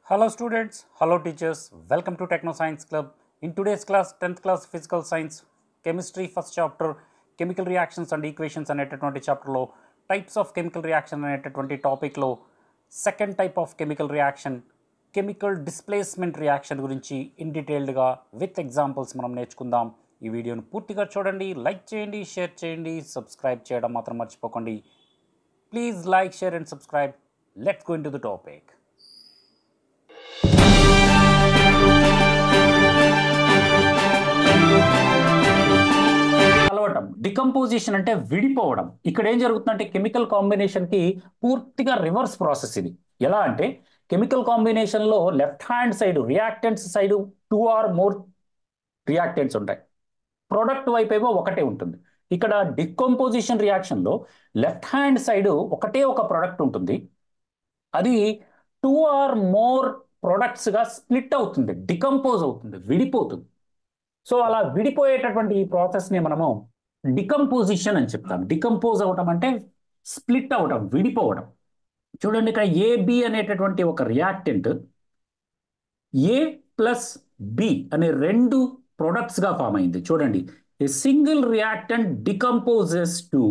Hello students, hello teachers, welcome to Techno Science Club. In today's class, 10th class Physical Science, Chemistry first chapter, Chemical Reactions and Equations అనేటటువంటి చాప్టర్లో types of chemical reaction అనేటటువంటి టాపిక్లో second type of chemical reaction chemical displacement reaction గురించి in డీటెయిల్డ్గా with examples మనం నేర్చుకుందాం. ఈ వీడియోను పూర్తిగా చూడండి, లైక్ చేయండి, షేర్ చేయండి, సబ్స్క్రైబ్ చేయడం మాత్రం మర్చిపోకండి. Please like, share and subscribe. Let's go in to the topic. కలవటం, డికంపోజిషన్ అంటే విడిపోవడం. ఇక్కడ ఏం జరుగుతుందంటే కెమికల్ కాంబినేషన్ కి పూర్తిగా రివర్స్ ప్రాసెస్ ఇది. ఎలా అంటే కెమికల్ కాంబినేషన్ లో left hand side reactants side 2 or more reactants ఉంటాయి, ప్రొడక్ట్ వైపు ఏమో ఒకటే ఉంటుంది. ఇక్కడ డికంపోజిషన్ రియాక్షన్ లో లెఫ్ట్ హ్యాండ్ సైడ్ ఒకటే ఒక ప్రొడక్ట్ ఉంటుంది, అది 2 ఆర్ మోర్ ప్రొడక్ట్స్ గా స్ప్లిట్ అవుతుంది, డికంపోజ్ అవుతుంది, విడిపోతుంది. సో అలా విడిపోయేటటువంటి ఈ ప్రాసెస్ ని మనము డికంపోజిషన్ అని చెప్తాం. డికంపోజ్ అవటం అంటే స్ప్లిట్ అవటం, విడిపోవడం. చూడండి, ఇక్కడ ఏబి అనేటటువంటి ఒక రియాక్టెంట్ ఏ ప్లస్ బి అనే రెండు ప్రొడక్ట్స్ గా ఫామ్ అయింది. చూడండి, a single reactant decomposes to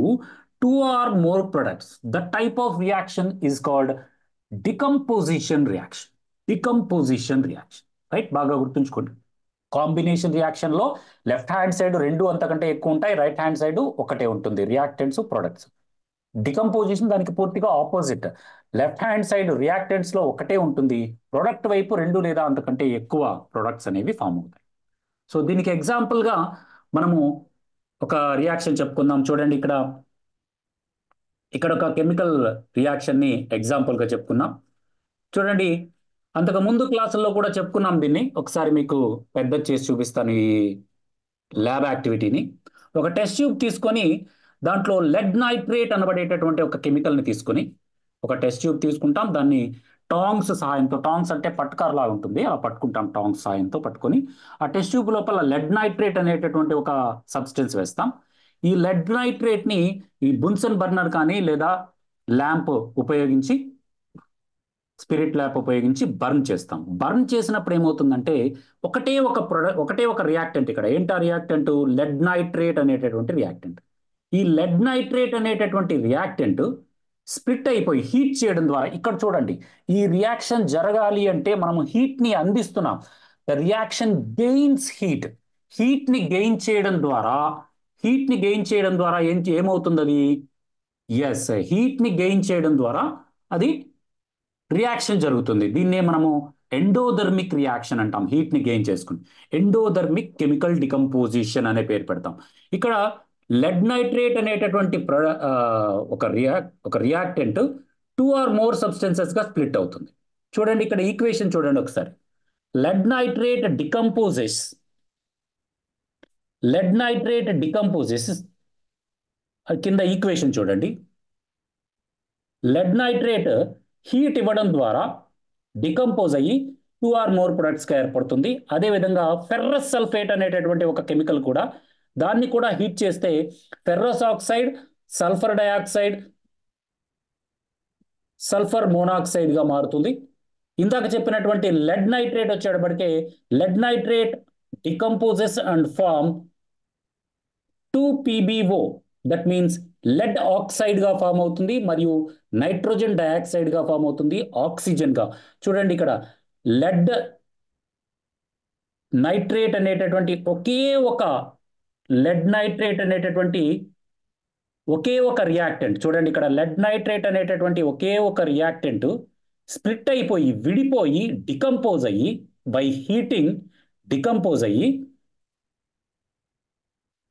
2 or more products. The type of reaction is called decomposition reaction. Decomposition reaction, right? బాగా గుర్తుంచుకోండి. కాంబినేషన్ రియాక్షన్ లో లెఫ్ట్ హ్యాండ్ సైడ్ రెండు అంతకంటే ఎక్కువ ఉంటాయి, రైట్ హ్యాండ్ సైడ్ ఒకటే ఉంటుంది, రియాక్టెంట్స్ ప్రొడక్ట్స్. డికంపోజిషన్ దానికి పూర్తిగా opposite. Left hand side reactants లో ఒకటే ఉంటుంది, ప్రొడక్ట్ వైపు రెండు లేదా అంతకంటే ఎక్కువ ప్రొడక్ట్స్ అనేవి ఫామ్ అవుతాయి. సో దీనికి ఎగ్జాంపుల్ గా మనము ఒక రియాక్షన్ చెప్పుకుందాం. చూడండి, ఇక్కడ ఒక కెమికల్ రియాక్షన్ ని ఎగ్జాంపుల్ గా చెప్పుకున్నాం. చూడండి, అంతకు ముందు క్లాసుల్లో కూడా చెప్పుకున్నాం దీన్ని. ఒకసారి మీకు పెద్ద చేసి చూపిస్తాను ఈ ల్యాబ్ యాక్టివిటీని. ఒక టెస్ట్ ట్యూబ్ తీసుకొని దాంట్లో లెడ్ నైట్రేట్ అనబడేటటువంటి ఒక కెమికల్ని తీసుకొని ఒక టెస్ట్ ట్యూబ్ తీసుకుంటాం. దాన్ని టాంగ్స్ సహాయంతో, టాంగ్స్ అంటే పట్టుకారులా ఉంటుంది, అలా పట్టుకుంటాం. టాంగ్స్ సహాయంతో పట్టుకొని ఆ టెస్ట్ ట్యూబ్ లోపల లెడ్ నైట్రేట్ అనేటటువంటి ఒక సబ్స్టెన్స్ వేస్తాం. ఈ లెడ్ నైట్రేట్ ని ఈ బున్సన్ బర్నర్ కానీ లేదా ల్యాంప్ ఉపయోగించి, స్పిరిట్ ల్యాంప్ ఉపయోగించి బర్న్ చేస్తాం. బర్న్ చేసినప్పుడు ఏమవుతుందంటే ఒకటే ఒక ప్రొడక్ట్, ఒకటే ఒక రియాక్టెంట్. ఇక్కడ ఏంటా రియాక్టెంట్? లెడ్ నైట్రేట్ అనేటటువంటి రియాక్టెంట్. ఈ లెడ్ నైట్రేట్ అనేటటువంటి రియాక్టెంట్ స్ప్లిట్ అయిపోయి హీట్ చేయడం ద్వారా, ఇక్కడ చూడండి, ఈ రియాక్షన్ జరగాలి అంటే మనము హీట్ ని అందిస్తున్నాం. The reaction gains heat. Heat ని గెయిన్ చేయడం ద్వారా, ఏమవుతుంది అది? ఎస్, హీట్ ని గెయిన్ చేయడం ద్వారా అది రియాక్షన్ జరుగుతుంది. దీన్నే మనము ఎండోధర్మిక్ రియాక్షన్ అంటాం. హీట్ ని గెయిన్ చేసుకుని ఎండోధర్మిక్ కెమికల్ డికంపోజిషన్ అనే పేరు పెడతాం. ఇక్కడ లెడ్ నైట్రేట్ అనేటటువంటి ఒక రియాక్టెంట్ 2 ఆర్ మోర్ సబ్స్టెన్సెస్ గా స్ప్లిట్ అవుతుంది. చూడండి, ఇక్కడ ఈక్వేషన్ చూడండి ఒకసారి. లెడ్ నైట్రేట్ డికంపోజెస్ కింద ఈక్వేషన్ చూడండి. లెడ్ నైట్రేట్ హీట్ ఇవ్వడం ద్వారా డికంపోజ్ అయ్యి 2 ఆర్ మోర్ ప్రొడక్ట్స్ గా ఏర్పడుతుంది. అదేవిధంగా ఫెర్రస్ సల్ఫేట్ అనేటటువంటి ఒక కెమికల్ కూడా, దాన్ని కూడా హీట్ చేస్తే ferrous oxide, sulphur dioxide, sulphur monoxide గా మారుతుంది. ఇందాక చెప్పినటువంటి లెడ్ నైట్రేట్ వచ్చేటప్పటికే lead nitrate decomposes and form 2PbO. That means lead oxide గా ఫామ్ అవుతుంది మరియు నైట్రోజన్ డయాక్సైడ్ గా ఫామ్ అవుతుంది, ఆక్సిజన్ గా. చూడండి, ఇక్కడ లెడ్ నైట్రేట్ అనేటటువంటి ఒకే ఒక రియాక్టెంట్. చూడండి, ఇక్కడ లెడ్ నైట్రేట్ అనేటటువంటి ఒకే ఒక రియాక్టెంట్ స్ప్లిట్ అయిపోయి, విడిపోయి, డికంపోజ్ అయ్యి, బై హీటింగ్ డికంపోజ్ అయ్యి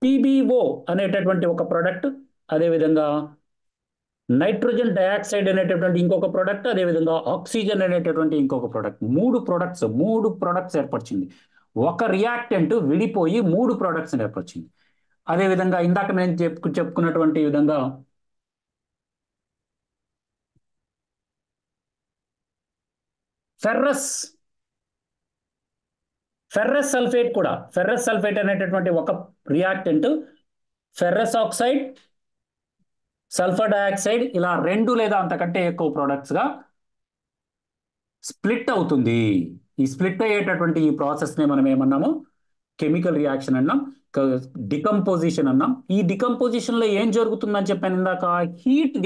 PbO అనేటటువంటి ఒక ప్రొడక్ట్, అదేవిధంగా నైట్రోజన్ డయాక్సైడ్ అనేటటువంటి ఇంకొక ప్రొడక్ట్, అదేవిధంగా ఆక్సిజన్ అనేటటువంటి ఇంకొక ప్రొడక్ట్, మూడు ప్రొడక్ట్స్ ఏర్పరిచింది. ఒక రియాక్టెంట్ విడిపోయి 3 ప్రొడక్ట్స్ ఏర్పరిచింది. అదేవిధంగా ఇందాక నేను చెప్పుకున్నటువంటి విధంగా ఫెర్రస్ సల్ఫేట్ అనేటటువంటి ఒక reactant ferrous oxide, sulphur dioxide ఇలా 2 లేదా అంతకంటే ఎక్కువ ప్రొడక్ట్స్ గా స్ప్లిట్ అవుతుంది. ఈ స్ప్లిట్ అయ్యేటటువంటి ఈ ప్రాసెస్నే మనం ఏమన్నాము, కెమికల్ రియాక్షన్ అన్నాం, డికంపోజిషన్ అన్నాం. ఈ డికంపోజిషన్ లో ఏం జరుగుతుందని చెప్పాను ఇందాక, హీట్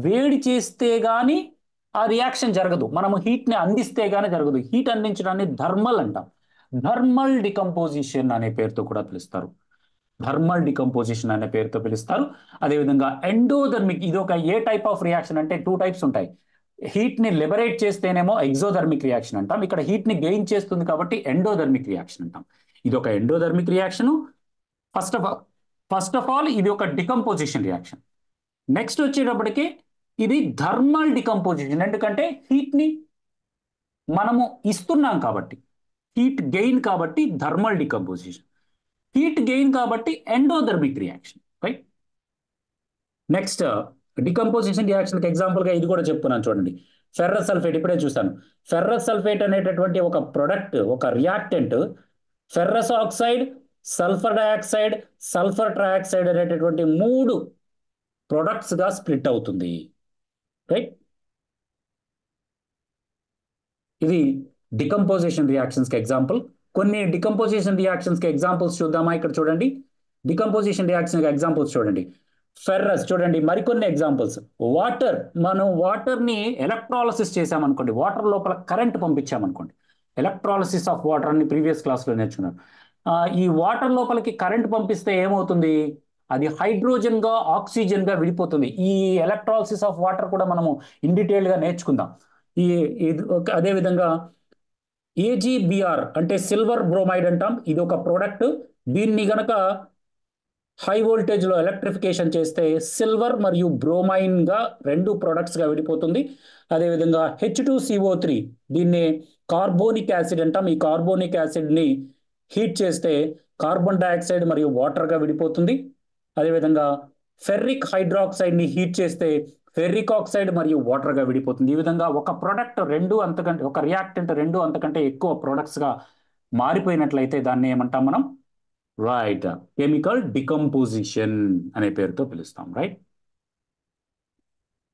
వేడి చేస్తే గాని ఆ రియాక్షన్ జరగదు, మనము హీట్ ని అందిస్తే గానీ జరగదు. హీట్ అందించడాన్ని థర్మల్ అంటాం. థర్మల్ డికంపోజిషన్ అనే పేరుతో కూడా పిలుస్తారు. థర్మల్ డికంపోజిషన్ అనే పేరుతో పిలుస్తారు. అదేవిధంగా ఎండోథర్మిక్, ఇది ఒక ఏ టైప్ ఆఫ్ రియాక్షన్ అంటే 2 టైప్స్ ఉంటాయి. హీట్ ని లిబరేట్ చేస్తేనేమో ఎగ్జోథర్మిక్ రియాక్షన్ అంటాం, ఇక్కడ హీట్ ని గెయిన్ చేస్తుంది కాబట్టి ఎండోథర్మిక్ రియాక్షన్ అంటాం. ఇది ఒక endothermic reaction. First of all ఇది ఒక డికంపోజిషన్ రియాక్షన్. నెక్స్ట్ వచ్చేటప్పటికి ఇది థర్మల్ డికంపోజిషన్, ఎందుకంటే హీట్ ని మనము ఇస్తున్నాం కాబట్టి, హీట్ గెయిన్ కాబట్టి థర్మల్ డికంపోజిషన్, హీట్ గెయిన్ కాబట్టి endothermic reaction, right. Next decomposition reaction కి ఎగ్జాంపుల్ గా ఇది కూడా చెప్తున్నాను చూడండి. ఫెర్రస్ సల్ఫేట్ ఇప్పుడే చూసాను. ఫెర్రస్ సల్ఫేట్ అనేటటువంటి ఒక ప్రొడక్ట్, ఒక reactant, ferrous oxide, sulphur dioxide, sulphur trioxide అనేటటువంటి 3 ప్రొడక్ట్స్ గా స్ప్లిట్ అవుతుంది, రైట్. ఇది డికంపోజిషన్ రియాక్షన్స్ కి ఎగ్జాంపుల్. కొన్ని డికంపోజిషన్ రియాక్షన్స్ కి ఎగ్జాంపుల్స్ చూద్దామా? ఇక్కడ చూడండి, డికంపోజిషన్ రియాక్షన్ కి ఎగ్జాంపుల్స్ చూడండి. ఫెర్రస్ చూడండి, మరికొన్ని ఎగ్జాంపుల్స్. వాటర్, మనం వాటర్ ని ఎలక్ట్రాలసిస్ చేసామనుకోండి, వాటర్ లోపల కరెంట్ పంపించామనుకోండి, ఎలక్ట్రాలసిస్ ఆఫ్ వాటర్ అని ప్రీవియస్ క్లాస్ లో నేర్చుకున్నారు. ఈ వాటర్ లోపలికి కరెంట్ పంపిస్తే ఏమవుతుంది, అది హైడ్రోజన్ గా ఆక్సిజన్ గా విడిపోతుంది. ఈ ఎలక్ట్రాలసిస్ ఆఫ్ వాటర్ కూడా మనము ఇన్ డీటెయిల్ గా నేర్చుకుందాం. ఈ అదే విధంగా ఏజీబిఆర్ అంటే సిల్వర్ బ్రోమైడ్ అంటాం, ఇది ఒక ప్రోడక్ట్. దీన్ని గనక హై వోల్టేజ్ లో ఎలక్ట్రిఫికేషన్ చేస్తే సిల్వర్ మరియు బ్రోమైన్ గా 2 ప్రొడక్ట్స్ గా విడిపోతుంది. అదేవిధంగా H2CO3, దీన్ని కార్బోనిక్ యాసిడ్ అంటాం. ఈ కార్బోనిక్ యాసిడ్ ని హీట్ చేస్తే కార్బన్ డయాక్సైడ్ మరియు వాటర్ గా విడిపోతుంది. అదేవిధంగా ఫెర్రిక్ హైడ్రాక్సైడ్ ని హీట్ చేస్తే ఫెర్రిక్ ఆక్సైడ్ మరియు వాటర్ గా విడిపోతుంది. ఈ విధంగా ఒక ప్రొడక్ట్ 2 అంతకంటే, ఒక రియాక్టెంట్ 2 అంతకంటే ఎక్కువ ప్రొడక్ట్స్ గా మారిపోయినట్లయితే దాన్ని ఏమంటాం మనం, రైట్, కెమికల్ డికంపోజిషన్ అనే పేరుతో పిలుస్తాం, right.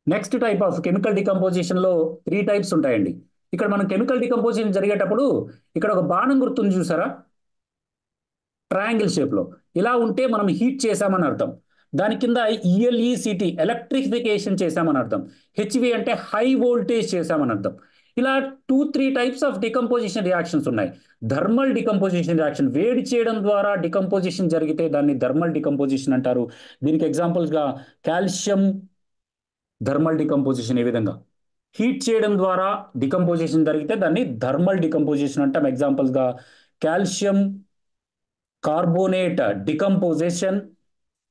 Next type of chemical decomposition లో 3 టైప్స్ ఉంటాయండి. ఇక్కడ మనం కెమికల్ డికంపోజిషన్ జరిగేటప్పుడు ఇక్కడ ఒక బాణం గుర్తుంది చూసారా, ట్రయాంగిల్ షేప్ లో. ఇలా ఉంటే మనం హీట్ చేశామని అర్థం. దాని కింద ఈఎల్ఈసిటి ఎలక్ట్రిఫికేషన్ చేశామని అర్థం. హెచ్వి అంటే హై వోల్టేజ్ చేశామని అర్థం. ఇలా 2-3 టైప్స్ ఆఫ్ డికంపోజిషన్ రియాక్షన్స్ ఉన్నాయి. థర్మల్ డికంపోజిషన్ రియాక్షన్, వేడి చేయడం ద్వారా డికంపోజిషన్ జరిగితే దాన్ని థర్మల్ డికంపోజిషన్ అంటారు. దీనికి ఎగ్జాంపుల్స్ గా కాల్షియం థర్మల్ డికంపోజిషన్, ఏ విధంగా హీట్ చేయడం ద్వారా డికంపోజిషన్ జరిగితే దాన్ని థర్మల్ డికంపోజిషన్ అంటాం. ఎగ్జాంపుల్స్ గా calcium carbonate decomposition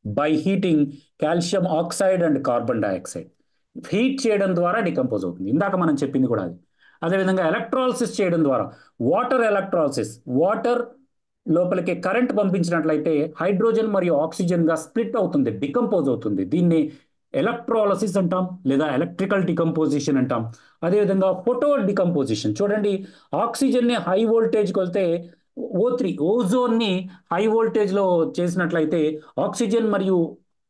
by heating calcium oxide and carbon dioxide. Heat చేయడం ద్వారా డికంపోజ్ అవుతుంది, ఇందాక మనం చెప్పింది కూడా అది. అదేవిధంగా ఎలక్ట్రాలసిస్ చేయడం ద్వారా, వాటర్ ఎలక్ట్రాలసిస్, వాటర్ లోపలికి కరెంట్ పంపించినట్లయితే హైడ్రోజన్ మరియు ఆక్సిజన్ గా స్ప్లిట్ అవుతుంది, డికంపోజ్ అవుతుంది. దీన్ని ఎలక్ట్రాలసిస్ అంటాం లేదా ఎలక్ట్రికల్ డికంపోజిషన్ అంటాం. అదేవిధంగా ఫోటో డికంపోజిషన్ చూడండి, ఆక్సిజన్ ని హై వోల్టేజ్కి వెళ్తే O3 ఓజోన్ ని హై వోల్టేజ్ లో చేసినట్లయితే ఆక్సిజన్ మరియు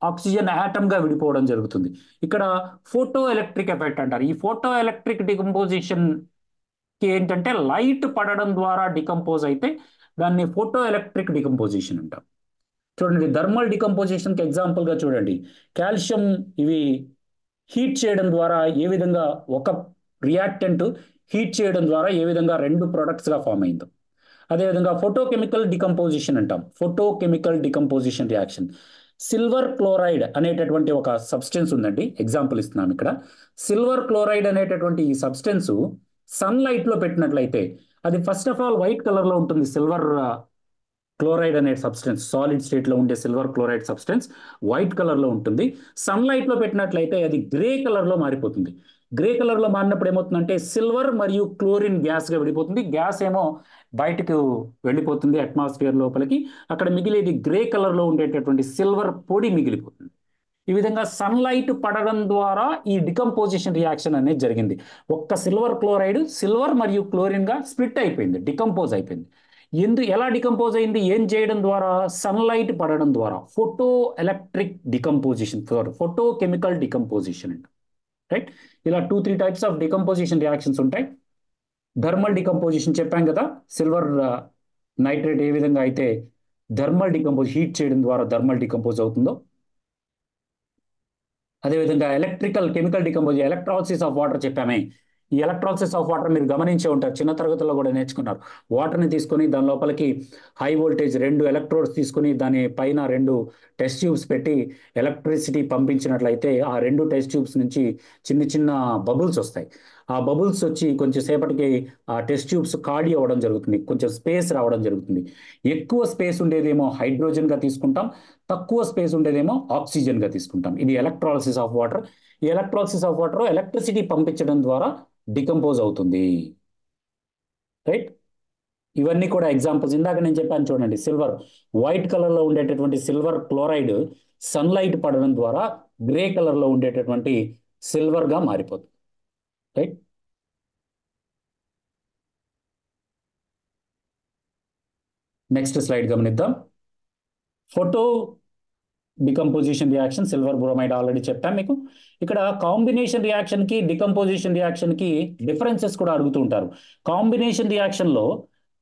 ఆక్సిజన్ ఆటమ్ గా విడిపోవడం జరుగుతుంది. ఇక్కడ ఫోటో ఎలక్ట్రిక్ ఎఫెక్ట్ అంటారు. ఈ ఫోటో ఎలక్ట్రిక్ డికంపోజిషన్ కి ఏంటంటే లైట్ పడడం ద్వారా డికంపోజ్ అయితే దాన్ని ఫోటో ఎలక్ట్రిక్ డికంపోజిషన్ అంటారు. చూడండి, థర్మల్ డికంపోజిషన్ కి ఎగ్జాంపుల్ గా చూడండి, కాల్షియం ఇవి హీట్ చేయడం ద్వారా ఏ విధంగా ఒక రియాక్టెంట్ హీట్ చేయడం ద్వారా ఏ విధంగా 2 ప్రొడక్ట్స్ గా ఫామ్ అయిందో. అదేవిధంగా ఫోటోకెమికల్ డికంపోజిషన్ అంటాం, photochemical decomposition reaction. Silver chloride అనేటటువంటి ఒక సబ్స్టెన్స్ ఉందండి, ఎగ్జాంపుల్ ఇస్తున్నాం ఇక్కడ. సిల్వర్ క్లోరైడ్ అనేటటువంటి ఈ సబ్స్టెన్స్ సన్ లైట్ లో పెట్టినట్లయితే అది first of all white colour లో ఉంటుంది. సిల్వర్ క్లోరైడ్ అనే సబ్స్టెన్స్, సాలిడ్ స్టేట్ లో ఉండే silver chloride substance white colour లో ఉంటుంది. సన్ లైట్ లో పెట్టినట్లయితే అది గ్రే కలర్ లో మారిపోతుంది. గ్రే కలర్ లో మారినప్పుడు ఏమవుతుందంటే సిల్వర్ మరియు క్లోరిన్ గ్యాస్ గా విడిపోతుంది. గ్యాస్ ఏమో బయటకు వెళ్ళిపోతుంది అట్మాస్ఫియర్ లోపలికి, అక్కడ మిగిలేది గ్రే కలర్ లో ఉండేటటువంటి సిల్వర్ పొడి మిగిలిపోతుంది. ఈ విధంగా సన్లైట్ పడడం ద్వారా ఈ డికంపోజిషన్ రియాక్షన్ అనేది జరిగింది. ఒక్క సిల్వర్ క్లోరైడ్ సిల్వర్ మరియు క్లోరిన్ గా స్ప్లిట్ అయిపోయింది, డికంపోజ్ అయిపోయింది. ఎలా డికంపోజ్ అయింది, ఏం చేయడం ద్వారా, సన్లైట్ పడడం ద్వారా. Photo electric decomposition, photo chemical decomposition అంట, రైట్. ఇలా 2-3 టైప్స్ ఆఫ్ డికంపోజిషన్ రియాక్షన్స్ ఉంటాయి. థర్మల్ డికంపోజిషన్ చెప్పాం కదా, సిల్వర్ నైట్రేట్ ఏ విధంగా అయితే థర్మల్ డికంపోజ్ హీట్ చేయడం ద్వారా థర్మల్ డికంపోజ్ అవుతుందో, అదేవిధంగా electrical chemical decompose electrolysis of water చెప్పామే. ఈ ఎలక్ట్రాలసిస్ ఆఫ్ వాటర్ మీరు గమనించే ఉంటారు, చిన్న తరగతుల్లో కూడా నేర్చుకున్నారు. వాటర్ని తీసుకొని దాని లోపలికి హై వోల్టేజ్ 2 ఎలక్ట్రోడ్స్ తీసుకొని దాని పైన 2 టెస్ట్ ట్యూబ్స్ పెట్టి ఎలక్ట్రిసిటీ పంపించినట్లయితే ఆ 2 టెస్ట్ ట్యూబ్స్ నుంచి చిన్న చిన్న బబుల్స్ వస్తాయి. ఆ బబుల్స్ వచ్చి కొంచెం సేపటికి ఆ టెస్ట్ ట్యూబ్స్ ఖాళీ అవ్వడం జరుగుతుంది, కొంచెం స్పేస్ రావడం జరుగుతుంది. ఎక్కువ స్పేస్ ఉండేదేమో హైడ్రోజన్గా తీసుకుంటాం, తక్కువ స్పేస్ ఉండేదేమో ఆక్సిజన్గా తీసుకుంటాం. ఇది ఎలక్ట్రాలసిస్ ఆఫ్ వాటర్. ఈ ఎలక్ట్రాలసిస్ ఆఫ్ వాటర్ ఎలక్ట్రిసిటీ పంపించడం ద్వారా డికంపోజ్ అవుతుంది. రైట్, ఇవన్నీ కూడా ఎగ్జాంపుల్స్. ఇందాక నేను చెప్పాను చూడండి, సిల్వర్ వైట్ కలర్లో ఉండేటటువంటి సిల్వర్ క్లోరైడ్ సన్లైట్ పడడం ద్వారా గ్రే కలర్లో ఉండేటటువంటి సిల్వర్గా మారిపోతుంది. రైట్, నెక్స్ట్ స్లైడ్ గమనిద్దాం. Photo decomposition reaction, silver bromide already చెప్పాను మీకు. ఇక్కడ కాంబినేషన్ రియాక్షన్ కి డికంపోజిషన్ రియాక్షన్ కి డిఫరెన్సెస్ కూడా అడుగుతూ ఉంటారు. కాంబినేషన్ రియాక్షన్ లో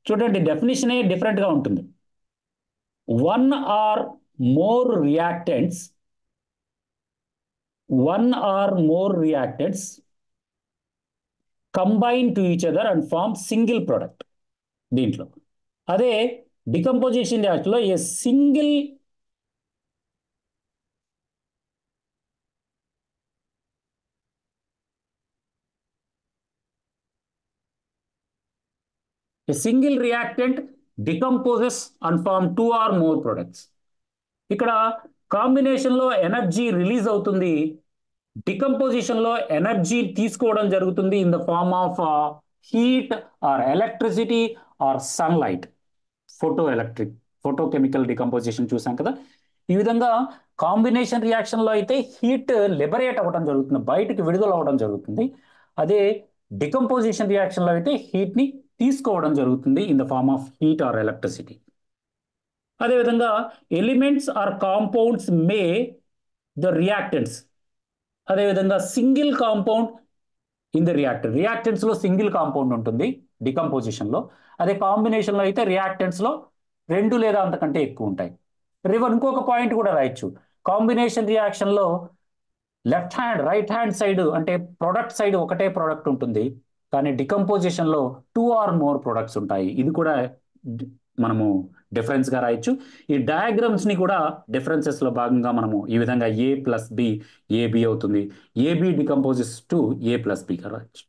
చూడండి, డెఫినేషనే డిఫరెంట్ గా ఉంటుంది. 1 or more reactants, 1 or more reactants combine to each other and form single product. దీంట్లో అదే డికంపోజిషన్ రియాక్షన్ లో a single A single reactant decomposes and form 2 or more products. ఇక్కడ కాంబినేషన్ లో energy release అవుతుంది, decomposition లో energy తీసుకోవడం జరుగుతుంది in the form of heat or electricity or sunlight. Photochemical decomposition చూసాం కదా. ఈ విధంగా కాంబినేషన్ రియాక్షన్ లో అయితే హీట్ లిబరేట్ అవ్వడం జరుగుతుంది, బయటికి విడుదల అవ్వడం జరుగుతుంది. అదే డికంపోజిషన్ రియాక్షన్ లో అయితే హీట్ ని తీసుకోవడం జరుగుతుంది in the form of heat or electricity. అదేవిధంగా elements or compounds may the reactants. అదేవిధంగా single compound in the reactants లో సింగిల్ కాంపౌండ్ ఉంటుంది డికంపోజిషన్ లో. అదే కాంబినేషన్ లో అయితే రియాక్టెంట్స్ లో 2 లేదా అంతకంటే ఎక్కువ ఉంటాయి. ఇంకొక పాయింట్ కూడా రాయొచ్చు, కాంబినేషన్ రియాక్షన్ లో left hand right hand side అంటే ప్రొడక్ట్ సైడ్ ఒకటే ప్రొడక్ట్ ఉంటుంది, కానీ డికంపోజిషన్ లో 2 or more ప్రొడక్ట్స్ ఉంటాయి. ఇది కూడా మనము డిఫరెన్స్ గా రాయొచ్చు. ఈ డయాగ్రామ్స్ ని కూడా డిఫరెన్సెస్ లో భాగంగా మనము ఈ విధంగా A+B AB అవుతుంది, AB డికంపోజెస్ టు A+B గా రాయొచ్చు.